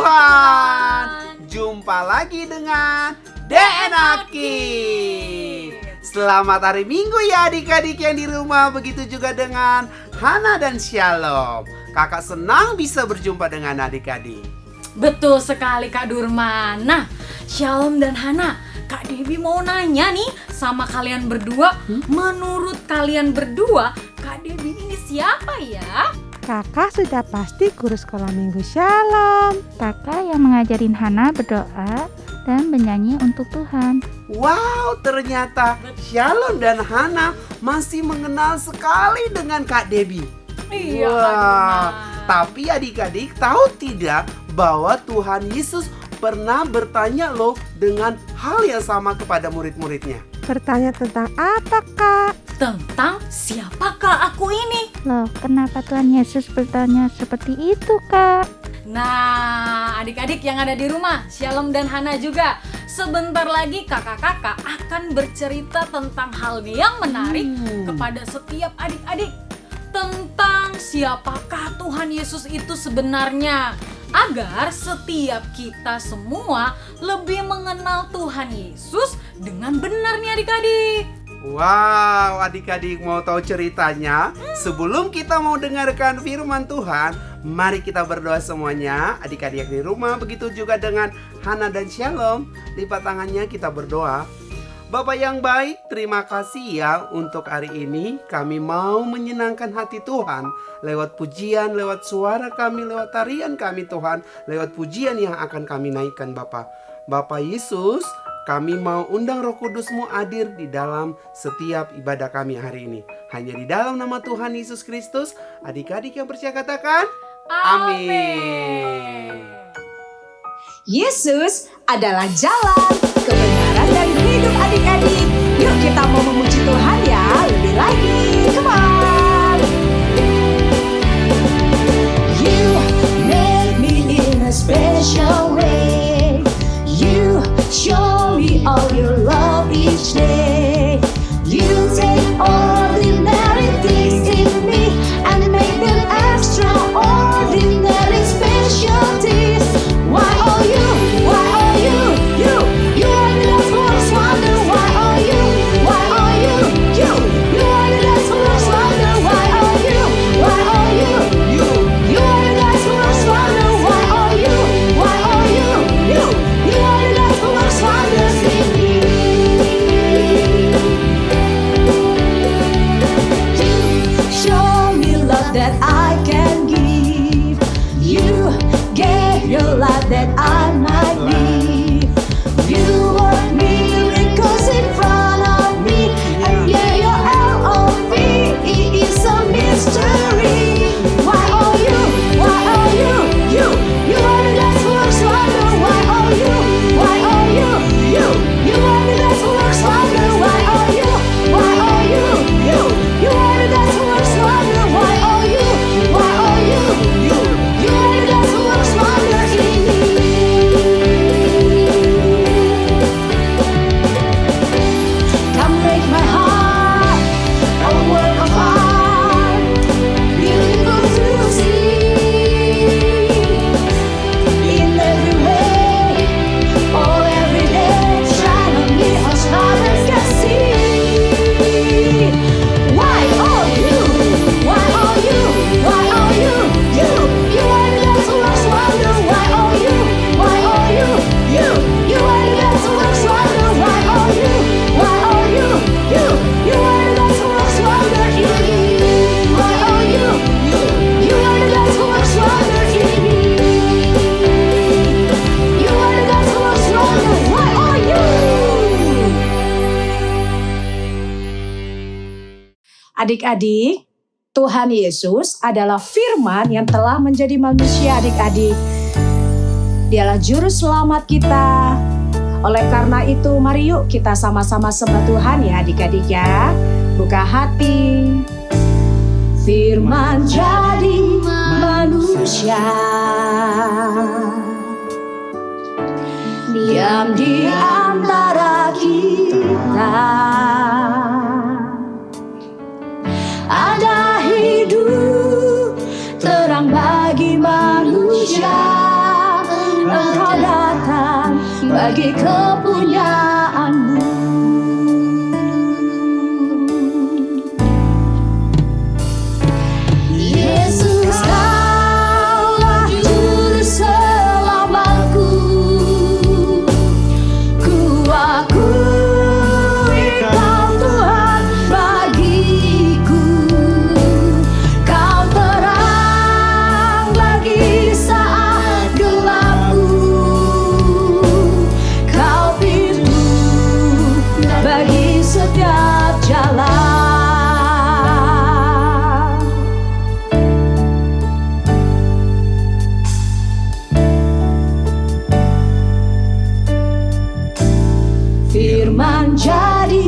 Tuhan. Jumpa lagi dengan DNA Kids. Selamat hari Minggu ya adik-adik yang di rumah. Begitu juga dengan Hana dan Shalom. Kakak senang bisa berjumpa dengan adik-adik. Betul sekali Kak Durman. Nah, Shalom dan Hana, Kak Debbie mau nanya nih sama kalian berdua. Menurut kalian berdua, Kak Debbie ini siapa ya? Kakak sudah pasti guru sekolah minggu Shalom. Kakak yang mengajarin Hana berdoa dan bernyanyi untuk Tuhan. Wow, ternyata Shalom dan Hana masih mengenal sekali dengan Kak Debbie. Iya, Wah, Kak Durman. tapi adik-adik tahu tidak bahwa Tuhan Yesus pernah bertanya loh dengan hal yang sama kepada murid-muridnya. Bertanya tentang apa, Kak? Tentang siapakah aku ini? Loh, kenapa Tuhan Yesus bertanya seperti itu, Kak? Nah, adik-adik yang ada di rumah, Shalom dan Hana juga. Sebentar lagi kakak-kakak akan bercerita tentang hal yang menarik kepada setiap adik-adik. Tentang siapakah Tuhan Yesus itu sebenarnya. Agar setiap kita semua lebih mengenal Tuhan Yesus dengan benar nih adik-adik. Wow, adik-adik mau tahu ceritanya? Sebelum kita mau dengarkan firman Tuhan, mari kita berdoa semuanya. Adik-adik yang di rumah, begitu juga dengan Hana dan Shalom. Lipat tangannya, kita berdoa. Bapak yang baik, terima kasih ya untuk hari ini kami mau menyenangkan hati Tuhan lewat pujian, lewat suara kami, lewat tarian kami Tuhan, lewat pujian yang akan kami naikkan Bapak. Bapak Yesus, kami mau undang Roh Kudus-Mu hadir di dalam setiap ibadah kami hari ini. Hanya di dalam nama Tuhan Yesus Kristus, adik-adik yang percaya katakan, amin. Yesus adalah jalan, kebenaran, dan hidup adik-adik. Yuk kita mau memuji Tuhan ya, lebih lagi. Come on. You make me in a special way. You show me all your love each day. You take ordinary things in me and make them extraordinary specialties. Why are you? Why are you? You are the best worst wonder. Why are you? Why are you? You are the best worst wonder. Why are you? Why are you? You are the best worst wonder. Why are you? Why are you? You are the best worst wonder in me. You show me love that I can give. You gave your life that I might live. You work miracles in front of me, and yeah, your love is a mystery. Why are you? Why are you? You are the best works wonder. Why are you? Why are you? You are the best works wonder. Why are you? Why are you? You are the best works wonder. Why are you? Why are you? You are the best works wonder in me. Come break my heart, a work of art, beautiful to see. In every way, all every day, shine on me as others can see. Why are you? Why are you? Why are you? You are the best works wonder. Why are you? Why are you? You are the best works wonder. Why are you? Why are you? You are the best works wonder in me. Why are you? You are the best works wonder in me. You are the best works wonder. Why are you? Adik-adik, Tuhan Yesus adalah firman yang telah menjadi manusia adik-adik. Dialah juru selamat kita. Oleh karena itu, mari yuk kita sama-sama sembah Tuhan ya adik-adik ya. Buka hati. Firman jadi manusia. Diam di antara kita. Ada hidup terang bagi manusia. bagi kepunyaanmu. Yesus kaulah juru selamatku, ku akui Kau Tuhan bagiku, Kau terang bagi saat gelapku, Kau pintu bagi setiap jalan. Firman jadi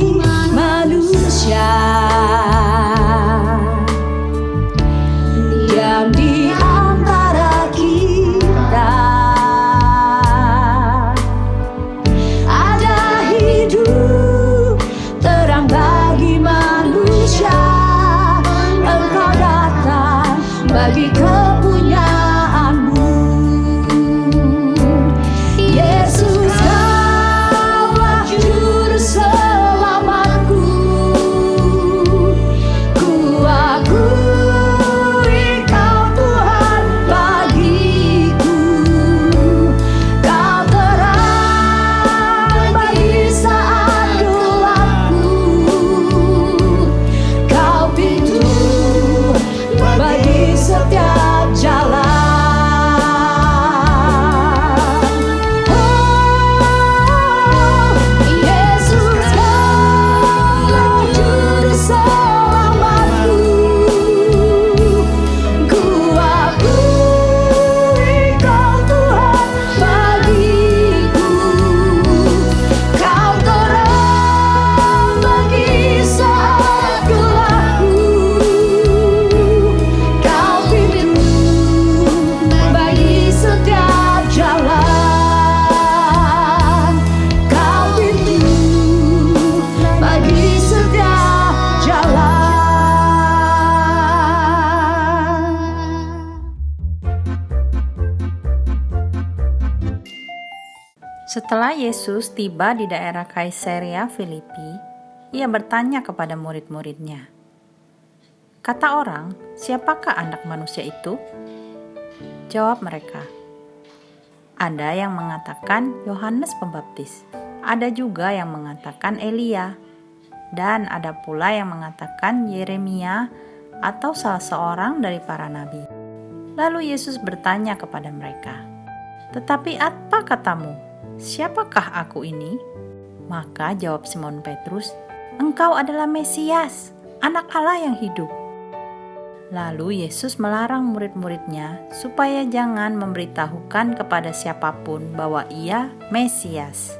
manusia, diam di antara kita, ada hidup terang bagi manusia, Engkau datang bagi kepunyaanmu. Yesus kaulah juru selamatku, ku akui Kau Tuhan bagiku, Kau terang bagi saat gelapku, Kau pintu bagi setiap jalan. Yesus kaulah juru selamatku, ku akui Kau Tuhan bagiku, Kau terang bagi saat gelapku, Kau pintu bagi setiap jalan, Kau pintu bagi setiap jalan. Setelah Yesus tiba di daerah Kaisarea Filipi, ia bertanya kepada murid-muridnya, "Kata orang, siapakah anak manusia itu?" Jawab mereka, "Ada yang mengatakan Yohanes Pembaptis, ada juga yang mengatakan Elia, dan ada pula yang mengatakan Yeremia atau salah seorang dari para nabi." Lalu Yesus bertanya kepada mereka, "Tetapi apa katamu? Siapakah aku ini?" Maka jawab Simon Petrus, "Engkau adalah Mesias, Anak Allah yang hidup." Lalu Yesus melarang murid-muridnya supaya jangan memberitahukan kepada siapapun bahwa ia Mesias.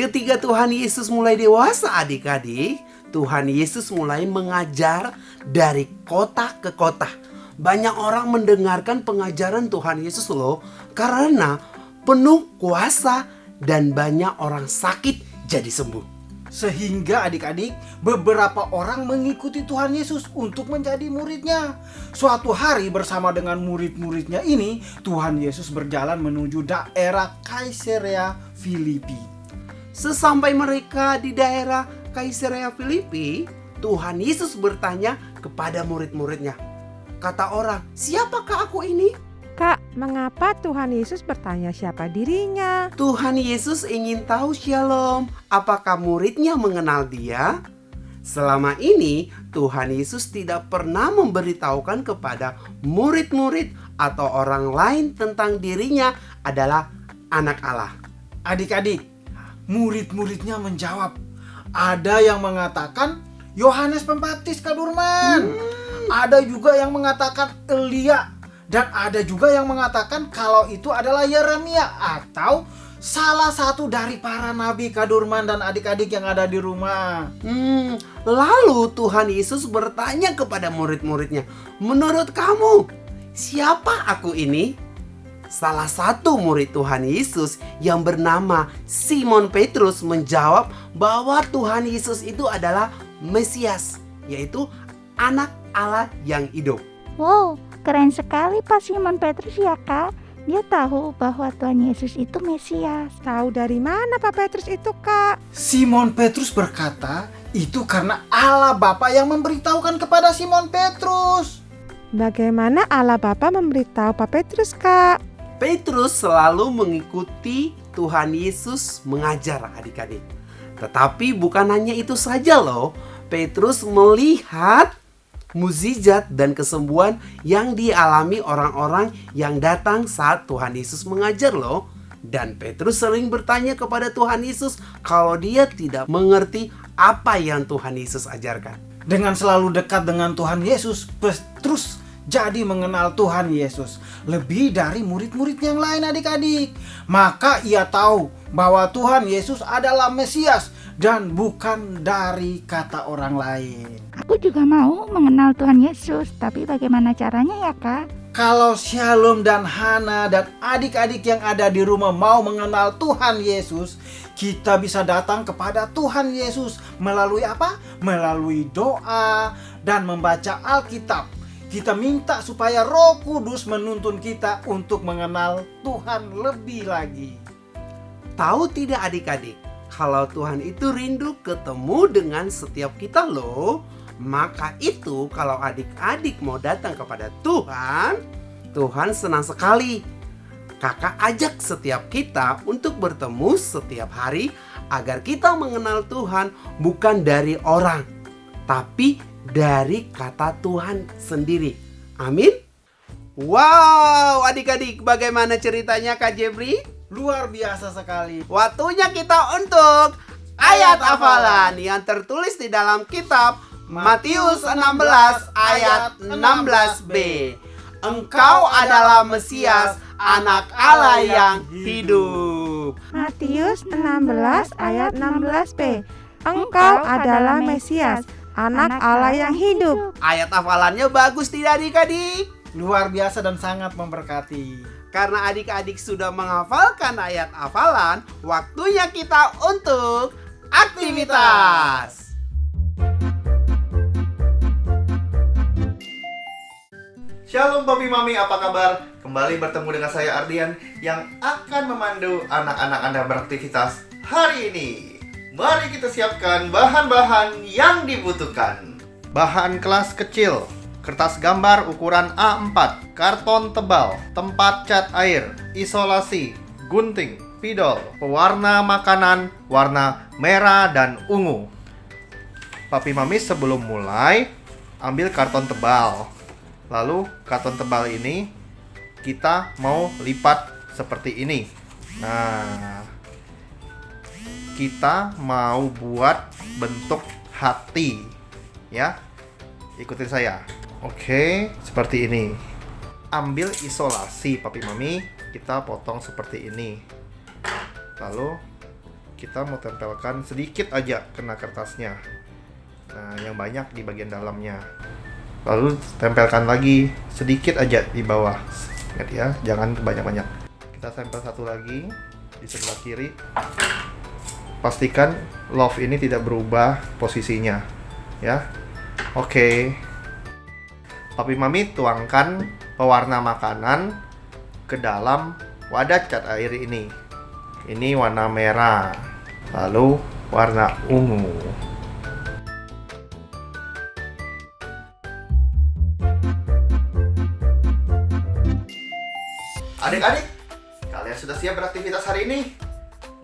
Ketika Tuhan Yesus mulai dewasa adik-adik, Tuhan Yesus mulai mengajar dari kota ke kota. Banyak orang mendengarkan pengajaran Tuhan Yesus loh, karena penuh kuasa dan banyak orang sakit jadi sembuh. Sehingga adik-adik, beberapa orang mengikuti Tuhan Yesus untuk menjadi muridnya. Suatu hari bersama dengan murid-muridnya ini, Tuhan Yesus berjalan menuju daerah Kaisarea Filipi. Sesampai mereka di daerah Kaisarea Filipi, Tuhan Yesus bertanya kepada murid-muridnya. Kata orang, "Siapakah aku ini?" Kak, mengapa Tuhan Yesus bertanya siapa dirinya? Tuhan Yesus ingin tahu Shalom, apakah muridnya mengenal dia? Selama ini Tuhan Yesus tidak pernah memberitahukan kepada murid-murid atau orang lain tentang dirinya adalah anak Allah. Adik-adik, murid-muridnya menjawab. Ada yang mengatakan Yohanes Pembaptis Kadurman. Ada juga yang mengatakan Elia. Dan ada juga yang mengatakan kalau itu adalah Yeremia atau salah satu dari para nabi Kadurman dan adik-adik yang ada di rumah. Lalu Tuhan Yesus bertanya kepada murid-muridnya, "Menurut kamu, siapa aku ini?" Salah satu murid Tuhan Yesus yang bernama Simon Petrus menjawab bahwa Tuhan Yesus itu adalah Mesias, yaitu anak Allah yang hidup. Wow, keren sekali Pak Simon Petrus ya Kak. Dia tahu bahwa Tuhan Yesus itu Mesias. Tahu dari mana Pak Petrus itu, Kak? Simon Petrus berkata, itu karena Allah Bapa yang memberitahukan kepada Simon Petrus. Bagaimana Allah Bapa memberitahu Pak Petrus, Kak? Petrus selalu mengikuti Tuhan Yesus mengajar adik-adik. Tetapi bukan hanya itu saja loh. Petrus melihat mukjizat dan kesembuhan yang dialami orang-orang yang datang saat Tuhan Yesus mengajar loh. Dan Petrus sering bertanya kepada Tuhan Yesus kalau dia tidak mengerti apa yang Tuhan Yesus ajarkan. Dengan selalu dekat dengan Tuhan Yesus, Petrus jadi mengenal Tuhan Yesus lebih dari murid-murid yang lain adik-adik. Maka ia tahu bahwa Tuhan Yesus adalah Mesias dan bukan dari kata orang lain. Aku juga mau mengenal Tuhan Yesus, tapi bagaimana caranya ya, Kak? Kalau Shalom dan Hana dan adik-adik yang ada di rumah mau mengenal Tuhan Yesus, kita bisa datang kepada Tuhan Yesus melalui apa? Melalui doa dan membaca Alkitab. Kita minta supaya Roh Kudus menuntun kita untuk mengenal Tuhan lebih lagi. Tahu tidak adik-adik, kalau Tuhan itu rindu ketemu dengan setiap kita loh. Maka itu kalau adik-adik mau datang kepada Tuhan, Tuhan senang sekali. Kakak ajak setiap kita untuk bertemu setiap hari agar kita mengenal Tuhan bukan dari orang, tapi dari kata Tuhan sendiri. Amin. Wow, adik-adik, bagaimana ceritanya Kak Jebri? Luar biasa sekali. Waktunya kita untuk ayat hafalan yang tertulis di dalam kitab Matius 16 ayat 16b. Engkau adalah Mesias, anak Allah yang hidup. Matius 16 ayat 16b. Engkau adalah Mesias, anak Allah yang hidup. Ayat hafalannya bagus tidak adik-adik? Luar biasa dan sangat memberkati. Karena adik-adik sudah menghafalkan ayat hafalan, waktunya kita untuk aktivitas. Shalom Papi Mami, apa kabar? Kembali bertemu dengan saya Ardian yang akan memandu anak-anak Anda beraktivitas hari ini. Mari kita siapkan bahan-bahan yang dibutuhkan. Bahan kelas kecil, kertas gambar ukuran A4, karton tebal, tempat cat air, isolasi, gunting, spidol, pewarna makanan, warna merah dan ungu. Papi Mami sebelum mulai, ambil karton tebal. Lalu karton tebal ini kita mau lipat seperti ini. Nah, kita mau buat bentuk hati, ya. Ikutin saya. Oke, seperti ini. Ambil isolasi Papi Mami, kita potong seperti ini. Lalu kita mau tempelkan sedikit aja kena kertasnya. Nah, yang banyak di bagian dalamnya. Lalu tempelkan lagi sedikit aja di bawah. Ingat ya, jangan banyak-banyak. Kita tempel satu lagi di sebelah kiri. Pastikan love ini tidak berubah posisinya, ya. Oke. Papi Mami tuangkan pewarna makanan ke dalam wadah cat air ini. Ini warna merah, lalu warna ungu. Adik-adik, kalian sudah siap beraktivitas hari ini?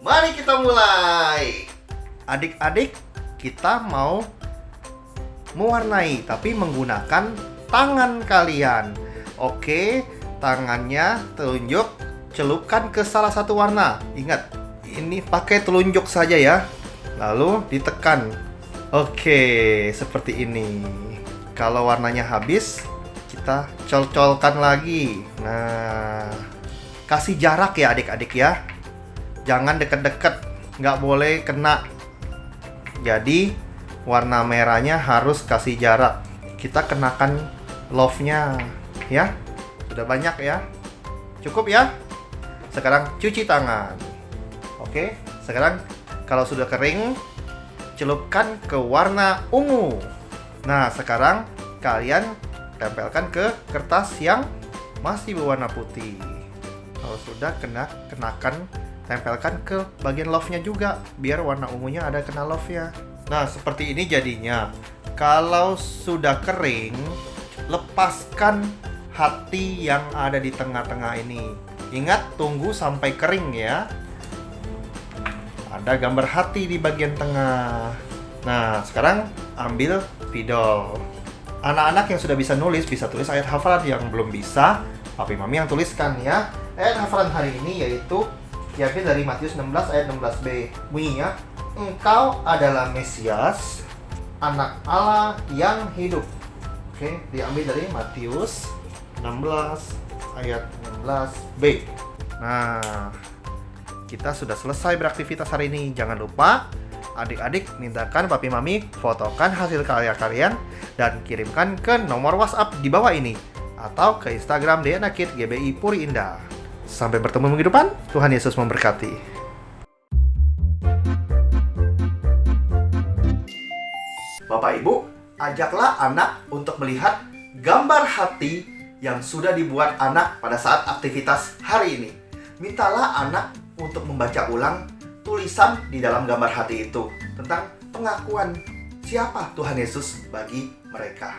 Mari kita mulai. Adik-adik, kita mau mewarnai tapi menggunakan tangan kalian. Oke, tangannya telunjuk, celupkan ke salah satu warna. Ingat, ini pakai telunjuk saja ya. Lalu ditekan. Oke, seperti ini. Kalau warnanya habis, kita col-colkan lagi. Nah, kasih jarak ya adik-adik ya. Jangan deket-deket, nggak boleh kena. Jadi warna merahnya harus kasih jarak. Kita kenakan love-nya ya. Sudah banyak ya. Cukup ya. Sekarang cuci tangan. Oke, sekarang kalau sudah kering, celupkan ke warna ungu. Nah, sekarang kalian tempelkan ke kertas yang masih berwarna putih. Kalau sudah kenakan, tempelkan ke bagian love-nya juga, biar warna ungunya ada kena love-nya. Nah, seperti ini jadinya. Kalau sudah kering, lepaskan hati yang ada di tengah-tengah ini. Ingat, tunggu sampai kering ya. Ada gambar hati di bagian tengah. Nah, sekarang ambil spidol. Anak-anak yang sudah bisa nulis, bisa tulis ayat hafalan. Yang belum bisa, Papi Mami yang tuliskan ya. Ayat hafalan hari ini yaitu diambil dari Matius 16 ayat 16b. Bunyinya, Engkau adalah Mesias, Anak Allah yang hidup. Oke, diambil dari Matius 16 ayat 16b. Nah, kita sudah selesai beraktivitas hari ini. Jangan lupa adik-adik mintakan Papi Mami fotokan hasil karya kalian dan kirimkan ke nomor WhatsApp di bawah ini atau ke Instagram DNA Kid GBI Puri Indah. Sampai bertemu minggu depan. Tuhan Yesus memberkati. Bapak Ibu, ajaklah anak untuk melihat gambar hati yang sudah dibuat anak pada saat aktivitas hari ini. Mintalah anak untuk membaca ulang tulisan di dalam gambar hati itu tentang pengakuan siapa Tuhan Yesus bagi mereka.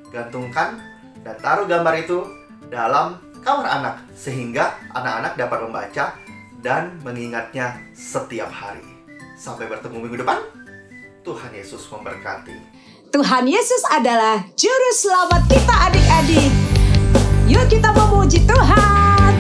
Gantungkan dan taruh gambar itu dalam kamar anak sehingga anak-anak dapat membaca dan mengingatnya setiap hari. Sampai bertemu minggu depan. Tuhan Yesus memberkati. Tuhan Yesus adalah juru selamat kita adik-adik. Yuk kita memuji Tuhan.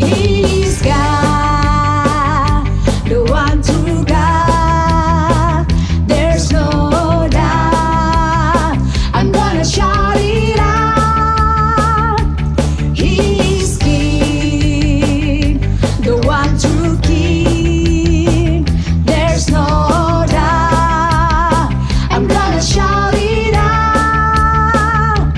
He's God, the one true God. There's no doubt. I'm gonna shout it out. He's King, the one true King. There's no doubt. I'm gonna shout it out.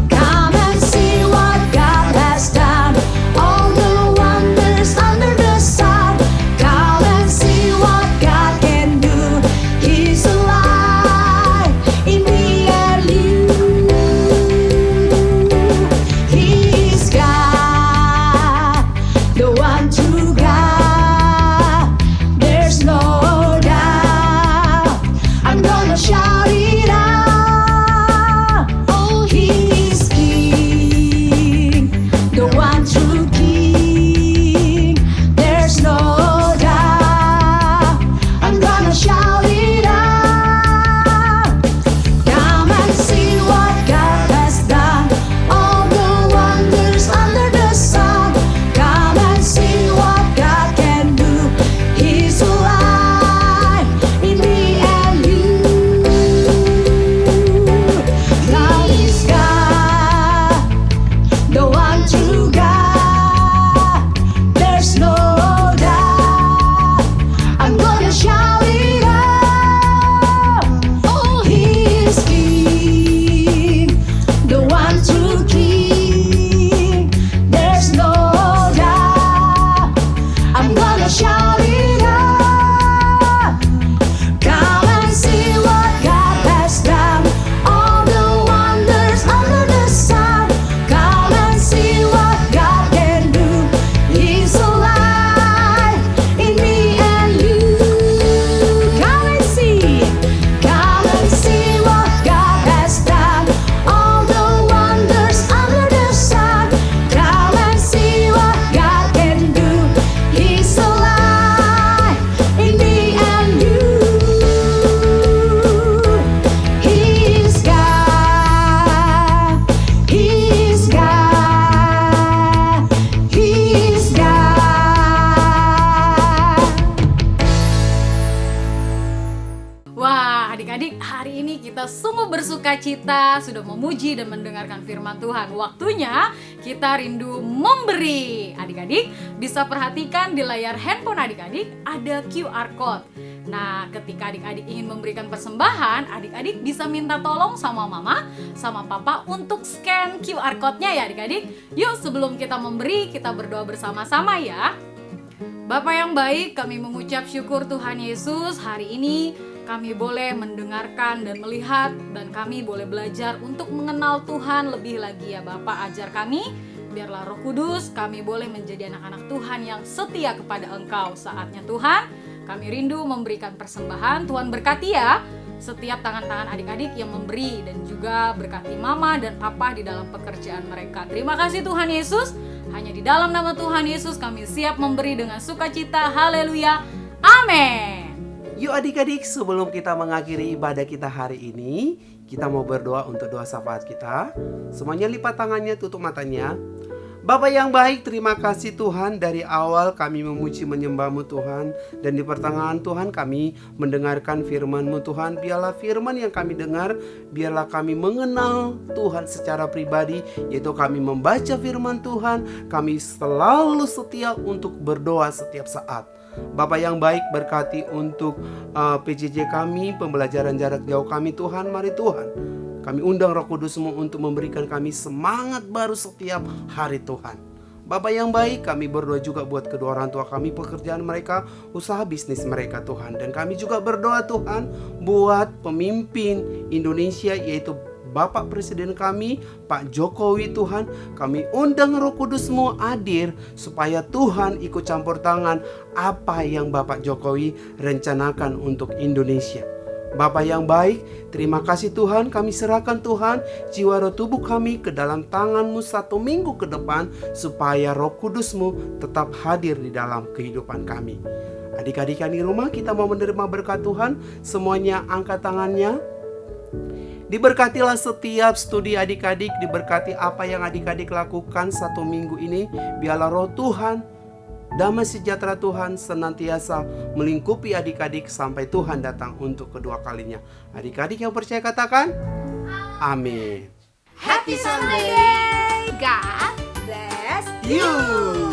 Come and see what God has done. All the wonders under the sun. Come and see what God can do. He's alive in me and you. He's God, the one true God. There's no doubt. I'm gonna shout it out. Oh, He's King, the one true King. There's no doubt. I'm gonna shout it out. Come and see what God has done. All the wonders under the sun. Come and see what God can do. He's alive in me and you. God is God, the one true God. There's no doubt. I'm gonna shout it out. Oh, He's King, the one true King. There's no doubt. I'm gonna shout it out. Come and see what God has done. All the wonders under the sun. Come and see what God can do. He's alive in me and you. Come and see. Come and see what God has done. All the wonders under the sun. Come and see what God can do. He's alive in me and you. He's God. He's God. He's God. Wah, adik-adik, hari ini kita sungguh bersuka cita sudah memuji dan mendengarkan firman Tuhan. Waktunya kita rindu memberi. Adik-adik bisa perhatikan di layar handphone adik-adik ada QR Code. Nah, ketika adik-adik ingin memberikan persembahan, adik-adik bisa minta tolong sama mama, sama papa untuk scan QR Code-nya ya adik-adik. Yuk sebelum kita memberi, kita berdoa bersama-sama ya. Bapa yang baik, kami mengucap syukur Tuhan Yesus, hari ini kami boleh mendengarkan dan melihat dan kami boleh belajar untuk mengenal Tuhan lebih lagi ya Bapak. Ajar kami Biarlah Roh Kudus kami boleh menjadi anak-anak Tuhan yang setia kepada Engkau. Saatnya Tuhan, kami rindu memberikan persembahan. Tuhan berkati ya setiap tangan-tangan adik-adik yang memberi, dan juga berkati mama dan papa di dalam pekerjaan mereka. Terima kasih Tuhan Yesus. Hanya di dalam nama Tuhan Yesus kami siap memberi dengan sukacita. Haleluya. Amin. Yuk adik-adik, sebelum kita mengakhiri ibadah kita hari ini, kita mau berdoa untuk doa syafaat kita. Semuanya lipat tangannya, tutup matanya. Bapa yang baik, terima kasih Tuhan. Dari awal kami memuji menyembah-Mu Tuhan, dan di pertengahan Tuhan kami mendengarkan firman-Mu Tuhan. Biarlah firman yang kami dengar, biarlah kami mengenal Tuhan secara pribadi, yaitu kami membaca firman Tuhan. Kami selalu setia untuk berdoa setiap saat. Bapa yang baik, berkati untuk PJJ kami, pembelajaran jarak jauh kami Tuhan. Mari Tuhan, kami undang Roh Kudus-Mu untuk memberikan kami semangat baru setiap hari Tuhan. Bapa yang baik, kami berdoa juga buat kedua orang tua kami, pekerjaan mereka, usaha bisnis mereka Tuhan. Dan kami juga berdoa Tuhan buat pemimpin Indonesia, yaitu Bapak Presiden kami, Pak Jokowi Tuhan. Kami undang Roh Kudus-Mu hadir supaya Tuhan ikut campur tangan apa yang Bapak Jokowi rencanakan untuk Indonesia. Bapak yang baik, terima kasih Tuhan. Kami serahkan Tuhan jiwa roh tubuh kami ke dalam tangan-Mu 1 minggu ke depan, supaya Roh Kudus-Mu tetap hadir di dalam kehidupan kami. Adik-adik yang di rumah, kita mau menerima berkat Tuhan. Semuanya angkat tangannya. Diberkatilah setiap studi adik-adik, diberkati apa yang adik-adik lakukan 1 minggu ini. Biarlah roh Tuhan, damai sejahtera Tuhan senantiasa melingkupi adik-adik sampai Tuhan datang untuk kedua kalinya. Adik-adik yang percaya katakan amin. Happy Sunday. God bless You.